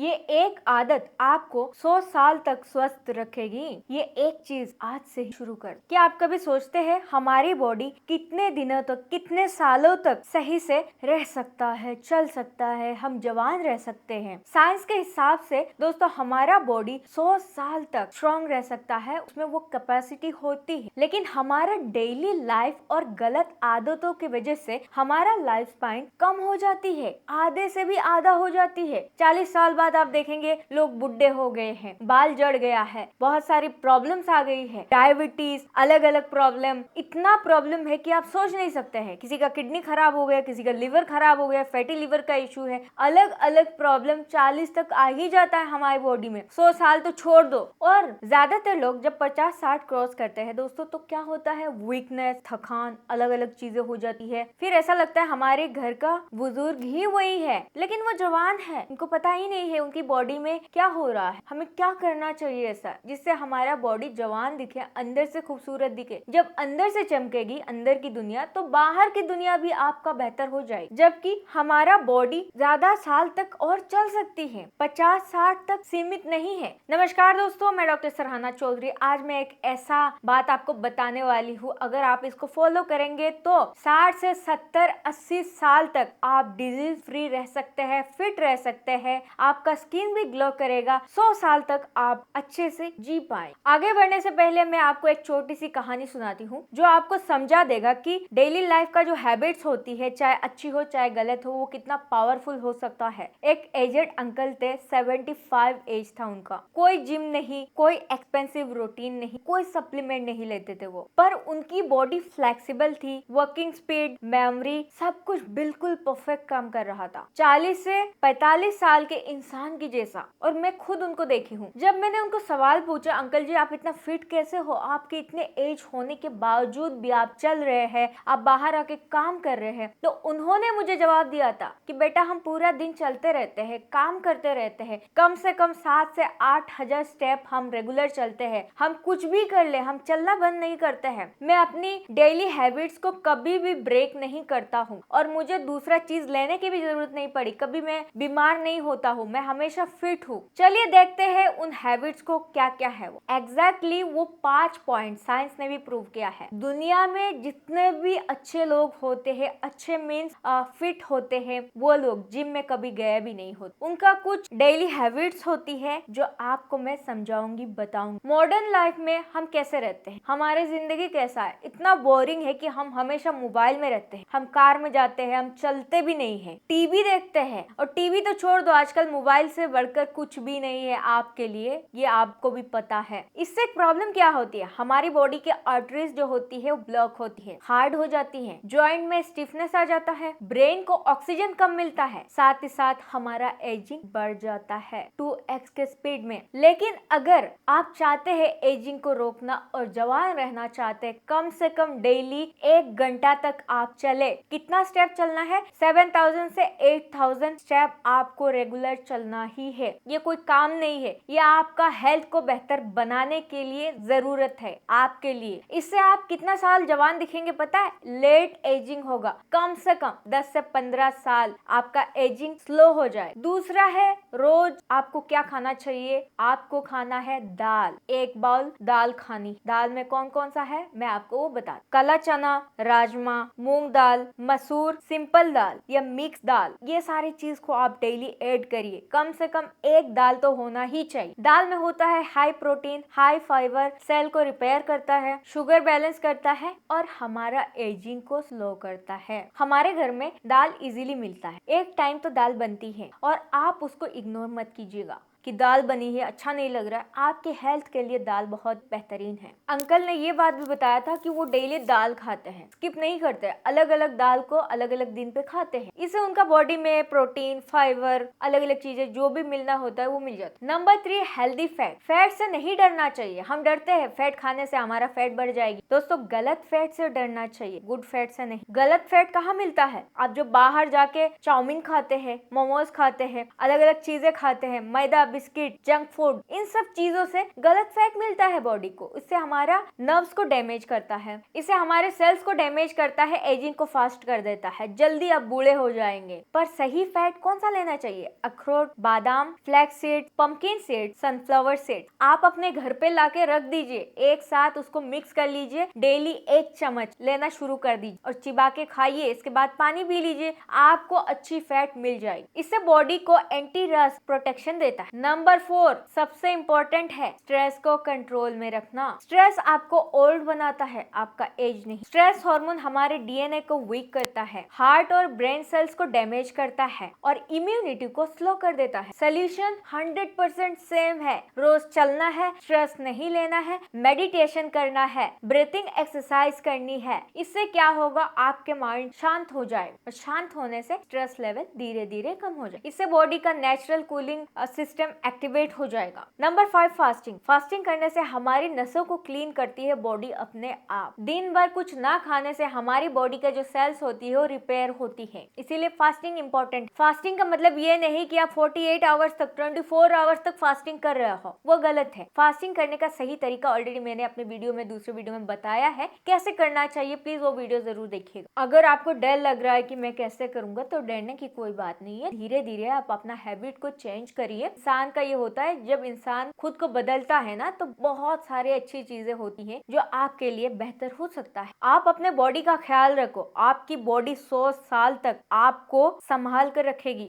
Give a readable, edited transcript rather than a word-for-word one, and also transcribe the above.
ये एक आदत आपको 100 साल तक स्वस्थ रखेगी। ये एक चीज आज से ही शुरू कर। क्या आप कभी सोचते हैं हमारी बॉडी कितने दिनों तक, कितने सालों तक सही से रह सकता है, चल सकता है, हम जवान रह सकते हैं? साइंस के हिसाब से दोस्तों हमारा बॉडी 100 साल तक स्ट्रॉन्ग रह सकता है, उसमें वो कैपेसिटी होती है। लेकिन हमारा डेली लाइफ और गलत आदतों की वजह से हमारा लाइफ स्पैन कम हो जाती है, आधे से भी आधा हो जाती है। 40 साल बाद आप देखेंगे लोग बुढ़े हो गए हैं, बाल जड़ गया है, बहुत सारी प्रॉब्लम्स आ गई है, डायबिटीज, अलग अलग प्रॉब्लम, इतना प्रॉब्लम है कि आप सोच नहीं सकते हैं। किसी का किडनी खराब हो गया, किसी का लिवर खराब हो गया, फैटी लिवर का इशू है, अलग अलग प्रॉब्लम 40 तक आ ही जाता है हमारी बॉडी में। 100 साल तो छोड़ दो। और ज्यादातर लोग जब 50-60 क्रॉस करते हैं दोस्तों तो क्या होता है, वीकनेस, थकान, अलग अलग चीजें हो जाती है। फिर ऐसा लगता है हमारे घर का बुजुर्ग ही वही है, लेकिन वो जवान है, उनको पता ही नहीं है उनकी बॉडी में क्या हो रहा है। हमें क्या करना चाहिए ऐसा जिससे हमारा बॉडी जवान दिखे, अंदर से खूबसूरत दिखे। जब अंदर से चमकेगी अंदर की दुनिया, तो बाहर की दुनिया भी आपका बेहतर हो जाएगी। जबकि हमारा बॉडी ज्यादा साल तक और चल सकती है, 50-60 तक सीमित नहीं है। नमस्कार दोस्तों, मैं डॉक्टर सरहाना चौधरी। आज मैं एक ऐसा बात आपको बताने वाली हूँ, अगर आप इसको फॉलो करेंगे तो 60 से 70-80 साल तक आप डिजीज फ्री रह सकते हैं, फिट रह सकते हैं, आपका स्किन भी ग्लो करेगा, 100 साल तक आप अच्छे से जी पाए। आगे बढ़ने से पहले मैं आपको एक छोटी सी कहानी सुनाती हूँ जो आपको समझा देगा कि डेली लाइफ का जो हैबिट्स होती है, चाहे अच्छी हो चाहे गलत हो, वो कितना पावरफुल हो सकता है। एक एजेड अंकल थे, 75 एज था उनका। कोई जिम नहीं, कोई एक्सपेंसिव रूटीन नहीं, कोई सप्लीमेंट नहीं लेते थे वो, पर उनकी बॉडी फ्लेक्सिबल थी, वर्किंग स्पीड, मेमोरी, सब कुछ बिल्कुल परफेक्ट काम कर रहा था। 40 से 45 साल के इंसान की जैसा। और मैं खुद उनको देखी हूँ। जब मैंने उनको सवाल पूछा, अंकल जी आप इतना फिट कैसे हो, आपके इतने एज होने के बावजूद भी आप चल रहे हैं, आप बाहर आके काम कर रहे हैं, तो उन्होंने मुझे जवाब दिया था कि बेटा हम पूरा दिन चलते रहते हैं, काम करते रहते हैं, कम से कम 7 से 8 हजार स्टेप हम रेगुलर चलते हैं, हम कुछ भी कर ले, हम चलना बंद नहीं करते हैं। मैं अपनी डेली हैबिट्स को कभी भी ब्रेक नहीं करता हूँ और मुझे दूसरा चीज लेने की भी जरूरत नहीं पड़ी, कभी मैं बीमार नहीं होता हूँ, मैं हमेशा फिट हूँ। चलिए देखते हैं उन हैबिट्स को क्या क्या है। वो एग्जैक्टली वो 5 पॉइंट साइंस ने भी प्रूव किया है। दुनिया में जितने भी अच्छे लोग होते हैं, अच्छे मीन्स फिट होते हैं, वो लोग जिम में कभी गए भी नहीं होते। उनका कुछ डेली हैबिट्स होती है जो आपको मैं समझाऊंगी, बताऊंगी। मॉडर्न लाइफ में हम कैसे रहते हैं, हमारी जिंदगी कैसा है, इतना बोरिंग है कि हम हमेशा मोबाइल में रहते हैं, हम कार में जाते हैं, हम चलते भी नहीं है, टीवी देखते हैं। और टीवी तो छोड़ दो, आजकल मोबाइल से बढ़कर कुछ भी नहीं है आपके लिए, ये आपको भी पता है। इससे प्रॉब्लम क्या होती है, हमारी बॉडी के आर्टरीज जो होती है वो ब्लॉक होती है, हार्ड हो जाती है, जॉइंट में स्टिफनेस आ जाता है, ब्रेन को ऑक्सीजन कम मिलता है, साथ ही साथ हमारा एजिंग बढ़ जाता है 2x के स्पीड में। लेकिन अगर आप चाहते हैं एजिंग को रोकना और जवान रहना चाहते हैं, कम से कम डेली 1 घंटा तक आप चले। कितना स्टेप चलना है, 7000 से 8000 स्टेप आपको रेगुलर चलना ही है। ये कोई काम नहीं है, ये आपका हेल्थ को बेहतर बनाने के लिए जरूरत है आपके लिए। इससे आप कितना साल जवान दिखेंगे पता है, लेट एजिंग होगा, कम से कम 10 से 15 साल आपका एजिंग स्लो हो जाए। दूसरा है, रोज आपको क्या खाना चाहिए, आपको खाना है दाल, 1 बाउल दाल खानी। दाल में कौन कौन सा है मैं आपको वो बता, काला चना, राजमा, मूंग दाल, मसूर, सिंपल दाल या मिक्स दाल, ये सारी चीज को आप डेली ऐड करिए। कम से कम 1 दाल तो होना ही चाहिए। दाल में होता है high protein, high fibre, cell को रिपेयर करता है, शुगर बैलेंस करता है और हमारा एजिंग को स्लो करता है। हमारे घर में दाल इजीली मिलता है, एक टाइम तो दाल बनती है और आप उसको इग्नोर मत कीजिएगा कि दाल बनी है, अच्छा नहीं लग रहा है। आपके हेल्थ के लिए दाल बहुत बेहतरीन है। अंकल ने ये बात भी बताया था कि वो डेली दाल खाते हैं, स्किप नहीं करते, अलग अलग दाल को अलग अलग दिन पे खाते हैं। इससे उनका बॉडी में प्रोटीन, फाइबर, अलग अलग चीजें जो भी मिलना होता है वो मिल जाता है। Number 3, healthy fat. फैट से नहीं डरना चाहिए, हम डरते हैं फैट खाने से हमारा फैट बढ़ जाएगी। दोस्तों गलत फैट से डरना चाहिए, गुड फैट से नहीं। गलत फैट कहाँ मिलता है, आप जो बाहर जाके चाउमीन खाते हैं, मोमोज खाते हैं, अलग अलग चीजें खाते हैं, मैदा बिस्किट, जंक फूड, इन सब चीजों से गलत फैट मिलता है बॉडी को। इससे हमारा नर्व्स को डैमेज करता है, इससे हमारे सेल्स को डैमेज करता है, एजिंग को फास्ट कर देता है, जल्दी आप बूढ़े हो जाएंगे। पर सही फैट कौन सा लेना चाहिए? अखरोट, बादाम, flax seed, pumpkin seed, sunflower seed. आप अपने घर पे लाके रख दीजिए, एक साथ उसको मिक्स कर लीजिए, डेली 1 चम्मच लेना शुरू कर दीजिए और चिबा के खाइए। इसके बाद पानी पी लीजिए, आपको अच्छी फैट मिल जाएगी। इससे बॉडी को एंटी रस्ट प्रोटेक्शन देता है। नंबर 4 सबसे इंपॉर्टेंट है स्ट्रेस को कंट्रोल में रखना। स्ट्रेस आपको ओल्ड बनाता है, आपका एज नहीं। स्ट्रेस हार्मोन हमारे डीएनए को वीक करता है, हार्ट और ब्रेन सेल्स को डैमेज करता है और इम्यूनिटी को स्लो कर देता है। सोल्यूशन 100% सेम है, रोज चलना है, स्ट्रेस नहीं लेना है, मेडिटेशन करना है, ब्रीथिंग एक्सरसाइज करनी है। इससे क्या होगा, आपके माइंड शांत हो जाए और शांत होने से स्ट्रेस लेवल धीरे धीरे कम हो जाए। इससे बॉडी का नेचुरल कूलिंग सिस्टम एक्टिवेट हो जाएगा। Number 5 fasting. फास्टिंग करने से हमारी नसों को क्लीन करती है बॉडी अपने आप। दिन भर कुछ ना खाने से हमारी बॉडी का जो सेल्स होती है वो रिपेयर होती है, इसीलिए फास्टिंग इंपॉर्टेंट। फास्टिंग का मतलब ये नहीं कि आप 48 आवर्स तक 24 आवर्स तक फास्टिंग कर रहे हो, वो गलत है। फास्टिंग करने का सही तरीका ऑलरेडी मैंने अपने वीडियो में, दूसरे वीडियो में बताया है कैसे करना चाहिए, प्लीज वो वीडियो जरूर देखिएगा। अगर आपको डर लग रहा है कि मैं कैसे करूंगा, तो डरने की कोई बात नहीं है, धीरे धीरे आप अपना हैबिट को चेंज करिए। इंसान का ये होता है, जब इंसान खुद को बदलता है ना, तो बहुत सारी अच्छी चीजें होती हैं जो आपके लिए बेहतर हो सकता है। आप अपने बॉडी का ख्याल रखो, आपकी बॉडी 100 साल तक आपको संभाल कर रखेगी।